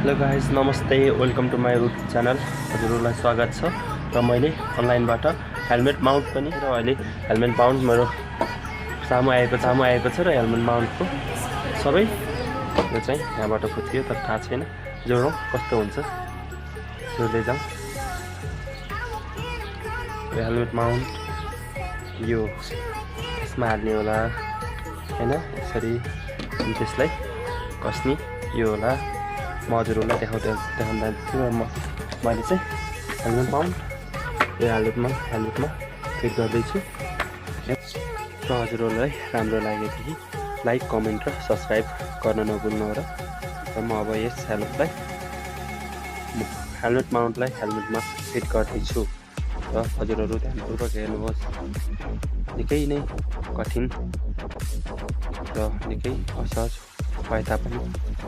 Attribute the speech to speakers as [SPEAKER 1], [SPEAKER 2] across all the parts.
[SPEAKER 1] Hello guys नमस्ते welcome to my YouTube channel हजुरहरूलाई स्वागत छ र मैले अनलाइनबाट हेलमेट माउन्ट पनि र अहिले हेलमेट माउन्ट मेरो सामु आएको छ र हेलमेट माउन्टको सबै यो चाहिँ यहाँबाट फुत्कियो तर थाहा छैन जोडौँ कस्तो हुन्छ जोड्दै जाउँ यो हेलमेट माउन्ट यो यसमा हाल्ने होला हैन यसरी त्यसलाई कस्ने यो होला म हजुरहरूलाई देखाउँदा छु र मैले चाहिँ हेलमेट माउन्ट यो हेलमेटमा फिट गर्दैछु र हजुरहरूलाई राम्रो लागेदेखि लाइक कमेन्ट र सब्सक्राइब गर्न नभुल्नु र म अब यस हेलमेट माउन्टलाई हेलमेटमा फिट गर्दैछु र हजुरहरू ध्यानपूर्वक हेर्नुहोस् निकै नै कठिन र निकै असहज भए तापनि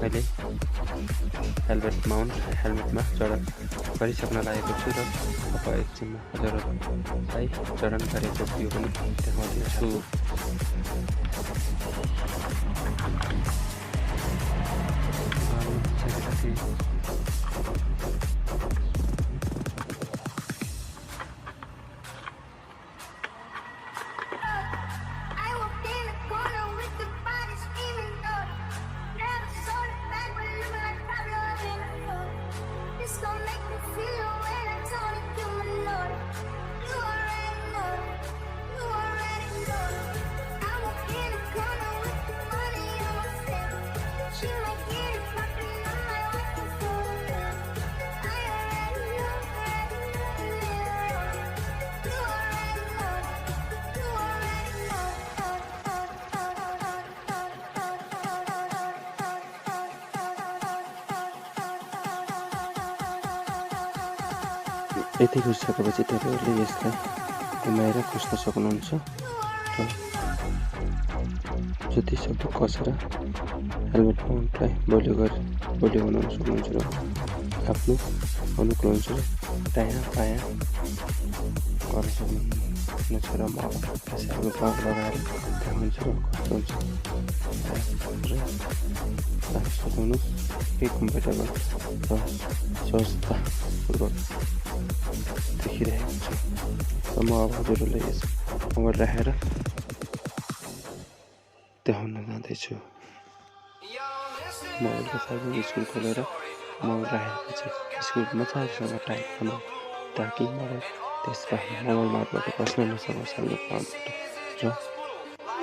[SPEAKER 1] मैले हेलमेट माउन्ट हेलमेटमा जडन गरिसक्न लागेको छु र अब एकछिनमा हजुरहरूलाई जडन गरेको भ्यू पनि देखाउँदैछु। यति घुसिसकेपछि तपाईँहरूले यसलाई घुमाएर खोज्न सक्नुहुन्छ र जति सक्दो कसेर हेलमेट माउन्टलाई बलियो बनाउन सक्नुहुन्छ र आफ्नो अनुकूल अनुसार दायाँ बायाँ गर्न सक्नुहुन्छ र म हेलमेट माउन्ट लगाएर देखाउँछु र कस्तो हुन्छ र सक्नुहुन्छ केही कम्फर्टेबल र सहजतापूर्वक देखिरहेको छु र म अब हजुरहरूलाई यस मोबाइल राखेर देखाउन जाँदैछु। मोबाइलको साइडमा स्कुल खोलेर मोबाइल राखेपछि स्कुल मजासँग टाइप बनाऊ ताकि मोबाइल मोबाइल मार्फत बस्न नसकोस् हेलमेट माउन्टबाट र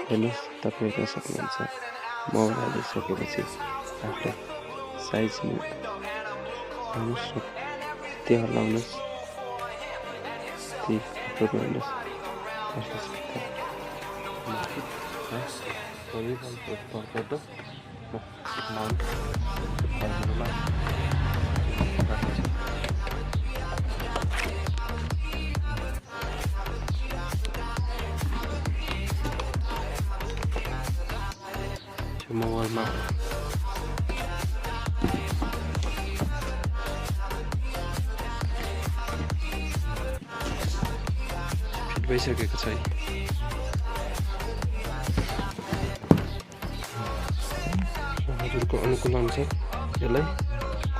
[SPEAKER 1] हेर्नुहोस् तपाईँ हेर्न सक्नुहुन्छ मोबाइल हालिसकेपछि आफूलाई साइज हेर्नुहोस् र त्यो हल्लाउनुहोस् मोबाइलमा भइसकेको छ हजुरको अनुकूल अनुसार यसलाई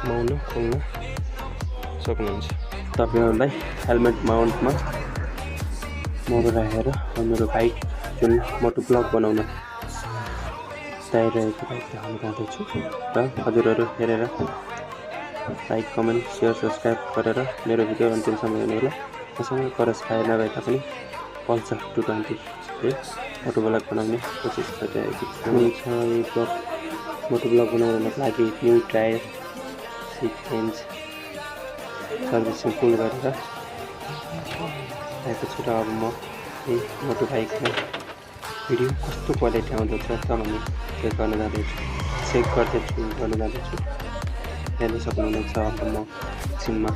[SPEAKER 1] घुमाउन खोल्न सक्नुहुन्छ। तपाईँहरूलाई हेलमेट माउन्टमा मोबाइल राखेर मेरो बाइक जुन मोटो ब्लग बनाउन तयारिरहेको बाइक देखाउन जाँदैछु र हजुरहरू हेरेर लाइक कमेन्ट सेयर सब्सक्राइब गरेर मेरो भिडियो अन्तिमसम्म हेर्नुहोला। मसँग करस खाए नभए तापनि पल्सर 220ले मोटो ब्लग बनाउने कोसिस गरिरहेको छ। मोटो ब्लग बनाउनको लागि new tyre seat change servicing full गरेर आएको छु र अब म यही मोटो बाइकमा भिडियो कस्तो क्वालिटी आउँदछ त भन्ने चेक गर्न जाँदैछु हेर्न सक्नुहुनेछ। अब म एकछिनमा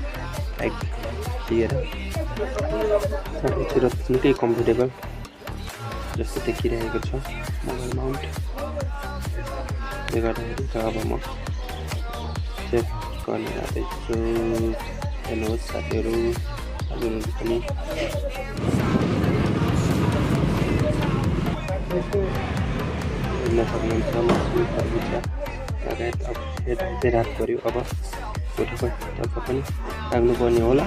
[SPEAKER 1] बाइक लिएर र निकै कम्फर्टेबल जस्तो देखिरहेको छ मोबाइल माउन्ट गर्दाखेरि त अब म चेक गर्न जाँदैछु। हेर्नुहोस् साथीहरू हजुरहरू पनि हेर्न सक्नुहुन्छ लगायत अब यता चाहिँ रात पऱ्यो अब फोटोतर्फ पनि लाग्नुपर्ने होला।